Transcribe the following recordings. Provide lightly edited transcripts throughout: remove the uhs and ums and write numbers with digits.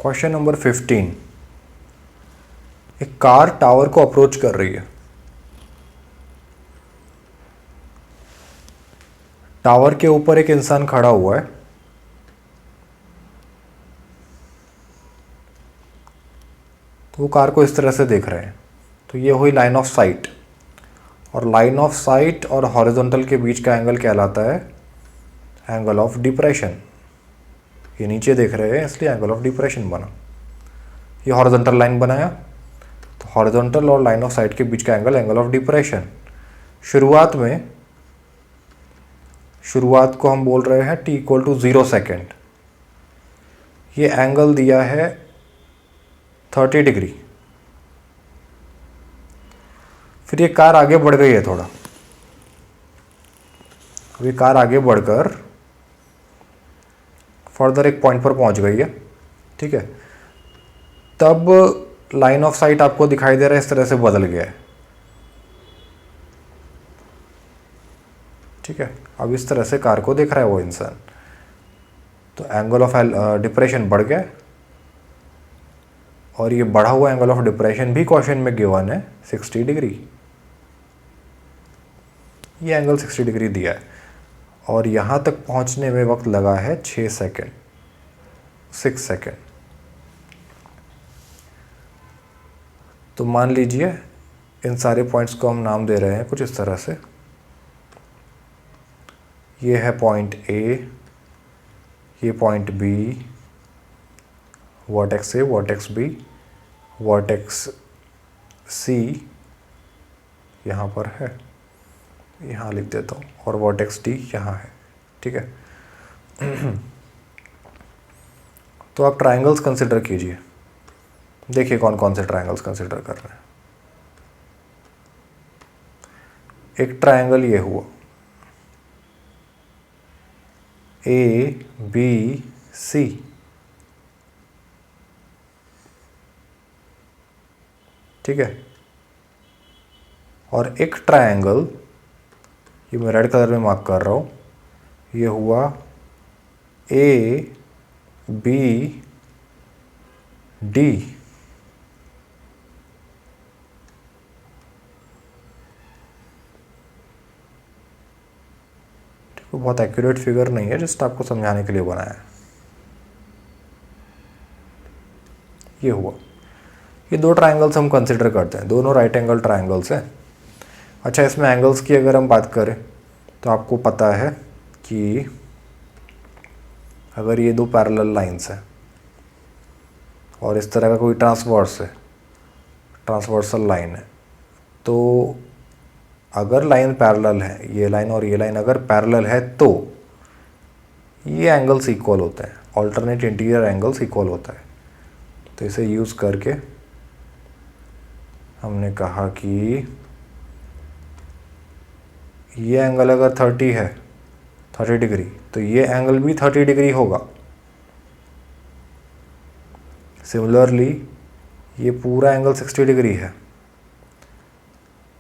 Question number 15। एक car tower को approach कर रही है। टावर के ऊपर एक इंसान खड़ा हुआ है। तो वो कार को इस तरह से देख रहे हैं। तो ये हुई लाइन ऑफ साइट, और लाइन ऑफ साइट और हॉरिजॉन्टल के बीच का एंगल कहलाता है एंगल ऑफ डिप्रेशन। ये नीचे देख रहे हैं इसलिए एंगल ऑफ डिप्रेशन बना। ये हॉरिजॉन्टल लाइन बनाया, तो हॉरिजॉन्टल और लाइन ऑफ साइट के बीच का एंगल ऑफ डिप्रेशन। शुरुआत को हम बोल रहे हैं t इक्वल टू 0 सेकेंड। ये एंगल दिया है 30 डिग्री। फिर ये कार आगे बढ़ गई है थोड़ा। अब ये कार आगे बढ़कर फर्दर एक पॉइंट पर पहुंच गई है, ठीक है। तब लाइन ऑफ साइट आपको दिखाई दे रहा है इस तरह से बदल गया है, ठीक है। अब इस तरह से कार को देख रहा है वो इंसान। तो एंगल ऑफ डिप्रेशन बढ़ गया, और ये बढ़ा हुआ एंगल ऑफ डिप्रेशन भी क्वेश्चन में गिवन है 60 डिग्री। ये एंगल 60 डिग्री दिया है, और यहाँ तक पहुँचने में वक्त लगा है 6 सेकेंड, 6 सेकेंड। तो मान लीजिए इन सारे पॉइंट्स को हम नाम दे रहे हैं कुछ इस तरह से। ये है पॉइंट ए, ये point B, vertex A, vertex B, vertex C यहाँ पर है, यहाँ लिख देता हूँ, और वर्टेक्स डी यहाँ है, ठीक है। तो आप ट्रायंगल्स कंसिडर कीजिए। देखिए कौन कौन से ट्रायंगल्स कंसिडर कर रहे हैं। एक ट्रायंगल ये हुआ ए बी सी, ठीक है। और एक ट्रायंगल, ये मैं रेड कलर में मार्क कर रहा हूँ, ये हुआ ए बी डी। तो बहुत एक्यूरेट फिगर नहीं है, जस्ट आपको समझाने के लिए बनाया है। ये हुआ, ये दो ट्रायंगल्स हम कंसिडर करते हैं, दोनों राइट एंगल ट्रायंगल्स हैं। अच्छा, इसमें एंगल्स की अगर हम बात करें तो आपको पता है कि अगर ये दो पैरेलल लाइंस हैं और इस तरह का कोई ट्रांसवर्सल लाइन है, तो अगर लाइन पैरेलल है, ये लाइन और ये लाइन अगर पैरेलल है, तो ये एंगल्स इक्वल होते हैं, ऑल्टरनेट इंटीरियर एंगल्स इक्वल होता है। तो इसे यूज़ करके हमने कहा कि ये एंगल अगर 30 है, 30 डिग्री, तो ये एंगल भी 30 डिग्री होगा। सिमिलरली ये पूरा एंगल 60 डिग्री है,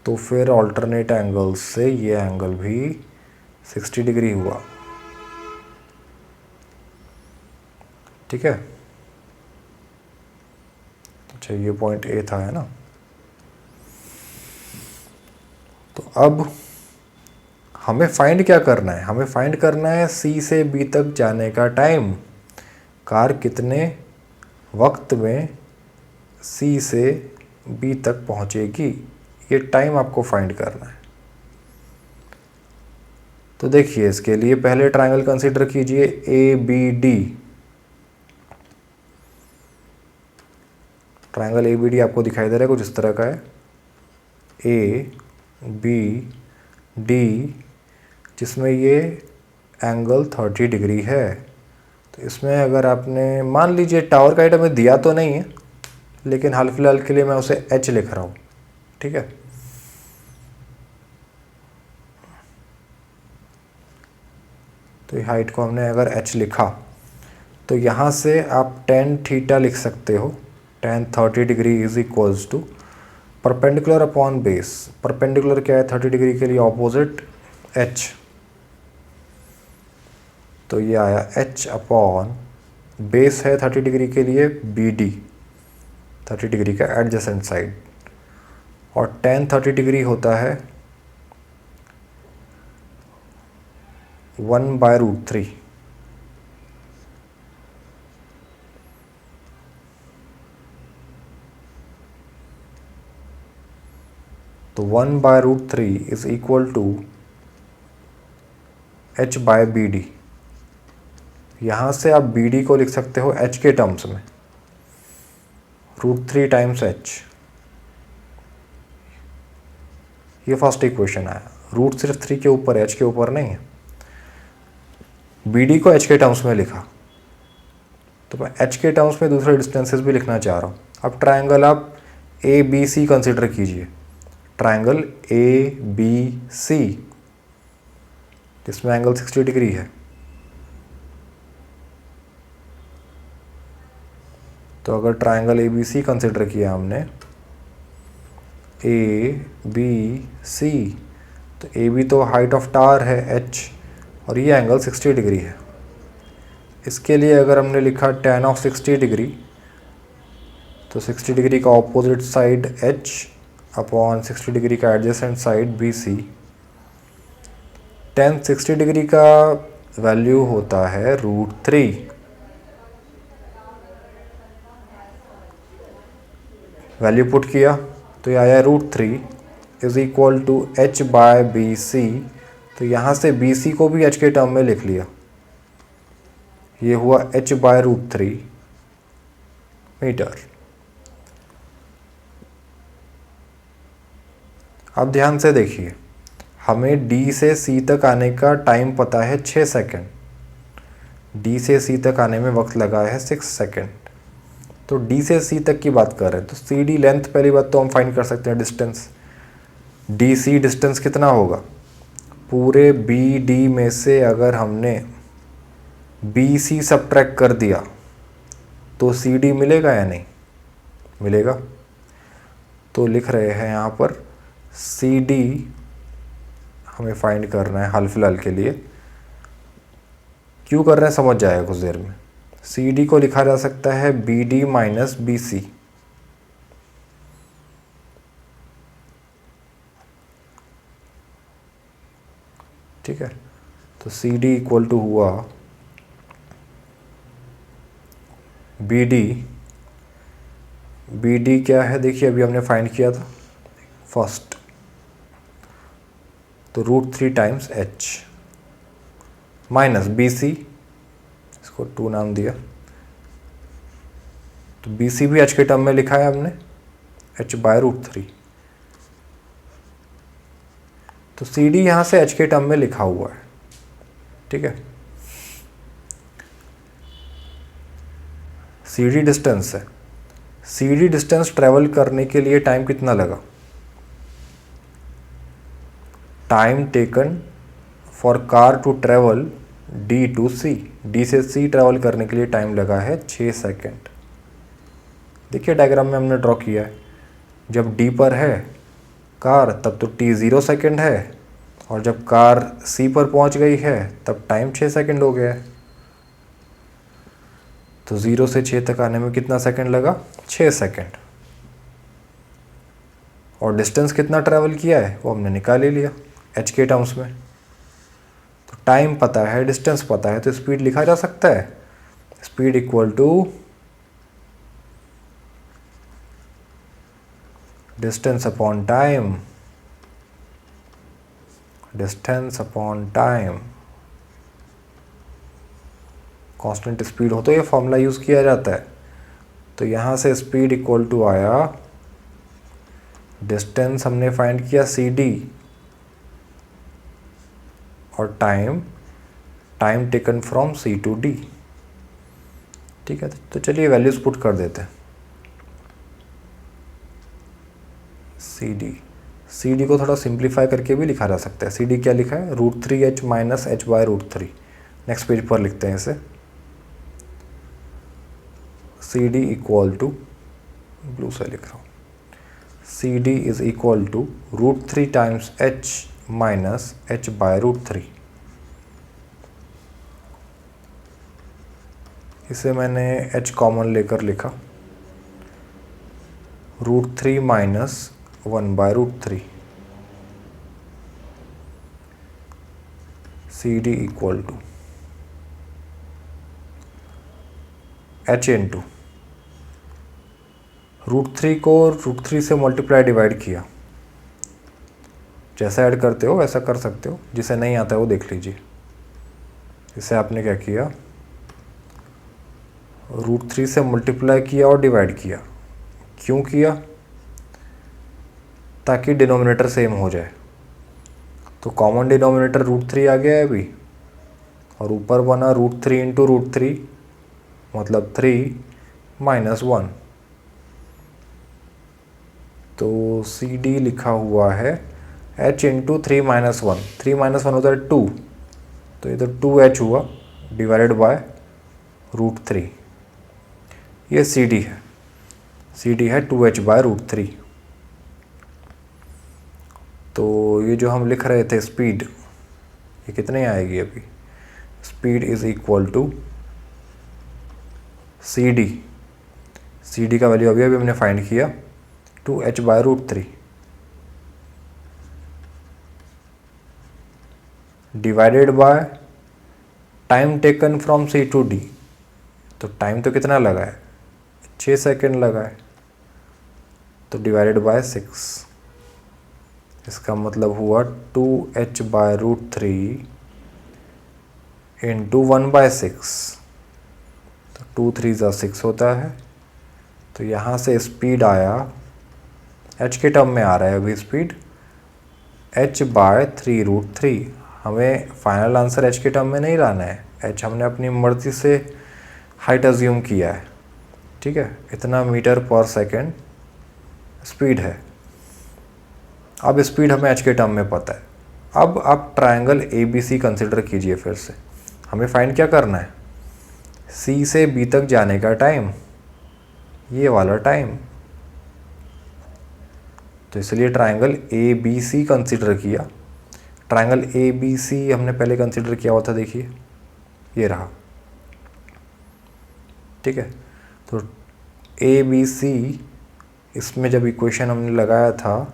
तो फिर ऑल्टरनेट एंगल से ये एंगल भी 60 डिग्री हुआ, ठीक है। अच्छा, ये पॉइंट ए था, है ना। तो अब हमें फाइंड क्या करना है? हमें फाइंड करना है सी से बी तक जाने का टाइम। कार कितने वक्त में सी से बी तक पहुंचेगी, ये टाइम आपको फाइंड करना है। तो देखिए, इसके लिए पहले ट्रायंगल कंसीडर कीजिए A B D. Triangle A B D आपको दिखाई दे रहा है, कुछ इस तरह का है, ए बी डी, जिसमें ये एंगल 30 डिग्री है। तो इसमें अगर आपने, मान लीजिए टावर का आइटम में दिया तो नहीं है, लेकिन हाल फिलहाल के लिए मैं उसे एच लिख रहा हूँ, ठीक है। तो ये हाइट को हमने अगर एच लिखा, तो यहाँ से आप tan थीटा लिख सकते हो। tan 30 degree is equals to perpendicular upon base. Perpendicular क्या है 30 डिग्री के लिए? Opposite h। तो ये आया h अपॉन बेस है 30 डिग्री के लिए बी डी, 30 डिग्री का एडजेसेंट साइड, और tan 30 डिग्री होता है 1/√3। तो 1/√3 इज इक्वल टू h/BD। यहाँ से आप BD को लिख सकते हो h के टर्म्स में, √3 टाइम्स h। ये फर्स्ट इक्वेशन आया, रूट सिर्फ 3 के ऊपर है, h के ऊपर नहीं है। BD को h के टर्म्स में लिखा, तो मैं h के टर्म्स में दूसरे डिस्टेंसेस भी लिखना चाह रहा हूँ। अब ट्रायंगल आप ABC कंसिडर कीजिए, ट्रायंगल ABC जिसमें एंगल 60 डिग्री है। तो अगर ट्रायंगल ABC कंसिडर किया हमने, ABC, तो AB तो हाइट ऑफ टावर है h, और ये एंगल 60 डिग्री है। इसके लिए अगर हमने लिखा tan ऑफ 60 डिग्री, तो 60 डिग्री का opposite side h upon 60 degree का adjacent side BC। tan 60 degree का वैल्यू होता है √3। वैल्यू पुट किया तो ये आया √3 इज इक्वल टू h/BC। तो यहाँ से BC को भी h के टर्म में लिख लिया, ये हुआ h/√3 मीटर। अब ध्यान से देखिए, हमें D से C तक आने का टाइम पता है 6 सेकेंड, D से C तक आने में वक्त लगा है 6 सेकेंड। तो D से C तक की बात कर रहे हैं, तो CD लेंथ पहली बात तो हम फाइंड कर सकते हैं डिस्टेंस। DC डिस्टेंस कितना होगा, पूरे BD में से अगर हमने BC सब्ट्रैक्ट कर दिया तो CD मिलेगा या नहीं मिलेगा। तो लिख रहे हैं यहाँ पर CD हमें फाइंड करना है हाल फिलहाल के लिए। क्यों कर रहे हैं समझ जाएगा कुछ देर में। CD को लिखा जा सकता है BD माइनस BC। ठीक है, तो CD इक्वल टू हुआ BD क्या है देखिए, अभी हमने फाइंड किया था फर्स्ट, तो √3 टाइम्स h माइनस BC, इसको 2 नाम दिया, तो BC भी h के टर्म में लिखा है हमने h/√3। तो CD यहाँ से h के टर्म में लिखा हुआ है। ठीक है, CD डिस्टेंस है। CD डिस्टेंस ट्रेवल करने के लिए टाइम कितना लगा, time taken for car to travel D to C, D से C ट्रेवल करने के लिए टाइम लगा है 6 सेकेंड। देखिए डायग्राम में हमने ड्रॉ किया है, जब D पर है कार तब तो T 0 सेकेंड है, और जब कार C पर पहुंच गई है तब टाइम 6 सेकेंड हो गया है। तो 0 से 6 तक आने में कितना सेकेंड लगा, 6 सेकेंड। और डिस्टेंस कितना ट्रैवल किया है वो हमने निकाल ही लिया h के टर्म्स में। तो टाइम पता है, डिस्टेंस पता है, तो स्पीड लिखा जा सकता है, speed equal to distance upon time, distance upon time. Constant speed हो तो ये फॉर्मूला यूज़ किया जाता है। तो यहाँ से स्पीड इक्वल टू आया, डिस्टेंस हमने फाइंड किया CD, और time taken from C to D। ठीक है, तो चलिए वैल्यूज पुट कर देते हैं। CD को थोड़ा सिंप्लीफाई करके भी लिखा जा सकता है। CD क्या लिखा है, √3h minus h/√3। Next page पर लिखते हैं इसे, CD इक्वल टू, ब्लू से लिख रहा हूँ, CD is equal to √3 times h minus h/√3 इसे मैंने h कॉमन लेकर लिखा, √3 minus 1/√3 CD equal to h into √3 को √3 से मल्टीप्लाई डिवाइड किया। जैसा ऐड करते हो वैसा कर सकते हो, जिसे नहीं आता है वो देख लीजिए। इसे आपने क्या किया, √3 से मल्टीप्लाई किया और डिवाइड किया। क्यों किया? ताकि डिनोमिनेटर सेम हो जाए। तो कॉमन डिनोमिनेटर √3 आ गया है अभी, और ऊपर बना √3 इंटू √3 मतलब 3 माइनस 1। तो CD लिखा हुआ है h इंटू 3 माइनस 1। 3 माइनस 1 होता है 2, तो इधर 2h हुआ डिवाइडेड बाय √3। ये CD है, CD है 2h बाय √3। तो ये जो हम लिख रहे थे स्पीड, ये कितने आएगी अभी? Speed is equal to CD। CD का वैल्यू अभी हमने फाइंड किया 2h by √3 divided by time taken from C to D। तो टाइम तो कितना लगा है? 6 सेकेंड लगा है, तो डिवाइडेड बाय 6। इसका मतलब हुआ 2h बाय √3 इंटू 1/6। तो 2 3 ज़ा 6 होता है। तो यहाँ से स्पीड आया, h के टर्म में आ रहा है अभी स्पीड, h बाय 3√3। हमें फाइनल आंसर h के टर्म में नहीं लाना है, h हमने अपनी मर्जी से हाइट अज्यूम किया है, ठीक है। इतना मीटर पर सेकेंड स्पीड है। अब स्पीड हमें h के टर्म में पता है। अब आप ट्रायंगल ABC कंसिडर कीजिए फिर से। हमें फाइंड क्या करना है? C से B तक जाने का टाइम, ये वाला टाइम। तो इसलिए ट्रायंगल ABC कंसिडर किया। ट्रायंगल ABC हमने पहले कंसिडर किया हुआ था, देखिए ये रहा, ठीक है। तो ABC, इसमें जब इक्वेशन हमने लगाया था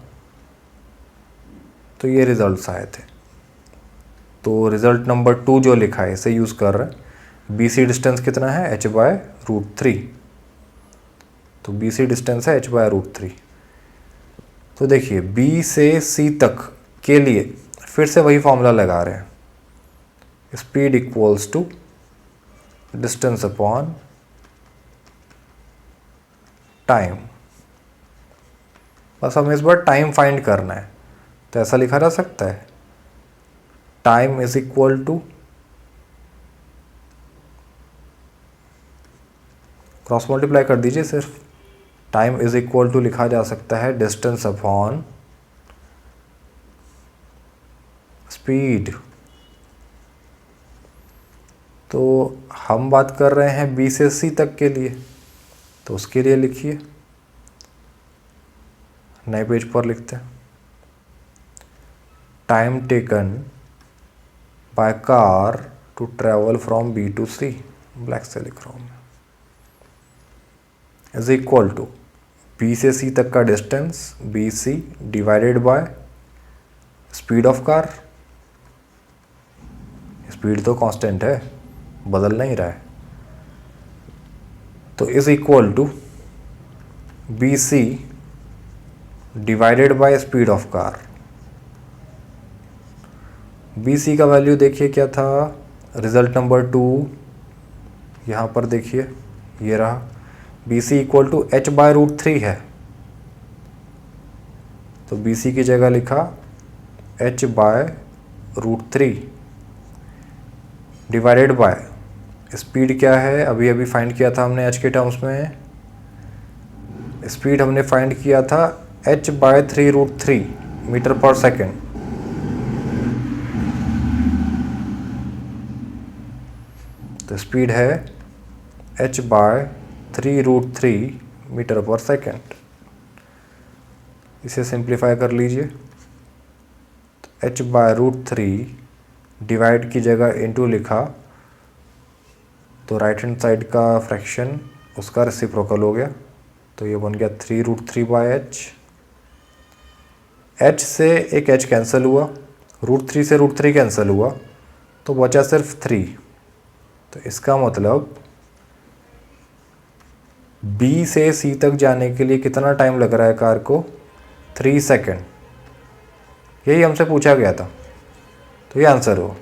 तो ये रिजल्ट्स आए थे। तो रिजल्ट नंबर 2 जो लिखा है इसे यूज़ कर रहे हैं। BC डिस्टेंस कितना है? h by √3। तो BC डिस्टेंस है h बाय √3। तो देखिए B से C तक के लिए फिर से वही फॉर्मूला लगा रहे हैं, speed equals to distance upon time. बस हमें इस बार टाइम फाइंड करना है। तो ऐसा लिखा जा सकता है, time is equal to, cross multiply कर दीजिए सिर्फ, टाइम इज इक्वल टू लिखा जा सकता है डिस्टेंस अपॉन स्पीड। तो हम बात कर रहे हैं B से C तक के लिए, तो उसके लिए लिखिए, नए पेज पर लिखते हैं, time taken by car to travel from B to C, black से लिख रहा हूँ मैं, इज इक्वल टू B से C तक का distance BC divided by speed of car. Speed तो कांस्टेंट है, बदल नहीं रहा है। तो is equal to BC divided by speed of car. BC का वैल्यू देखिए क्या था, रिजल्ट नंबर 2 यहाँ पर देखिए, ये रहा। BC equal to h by √3 है, तो BC की जगह लिखा h by √3 divided by speed क्या है, अभी अभी फाइंड किया था हमने h के टर्म्स में। स्पीड हमने फाइंड किया था h बाय 3√3 मीटर पर सेकेंड। तो स्पीड है h बाय 3√3 मीटर पर सेकेंड। इसे सिंप्लीफाई कर लीजिए, तो h बाय √3 डिवाइड की जगह इनटू लिखा, तो राइट हैंड साइड का फ्रैक्शन उसका रेसिप्रोकल हो गया, तो ये बन गया 3√3/h। h से एक h कैंसिल हुआ, √3 से √3 कैंसिल हुआ, तो बचा सिर्फ 3। तो इसका मतलब B से C तक जाने के लिए कितना टाइम लग रहा है कार को? 3 सेकेंड। यही हमसे पूछा गया था, तो ये आंसर हो।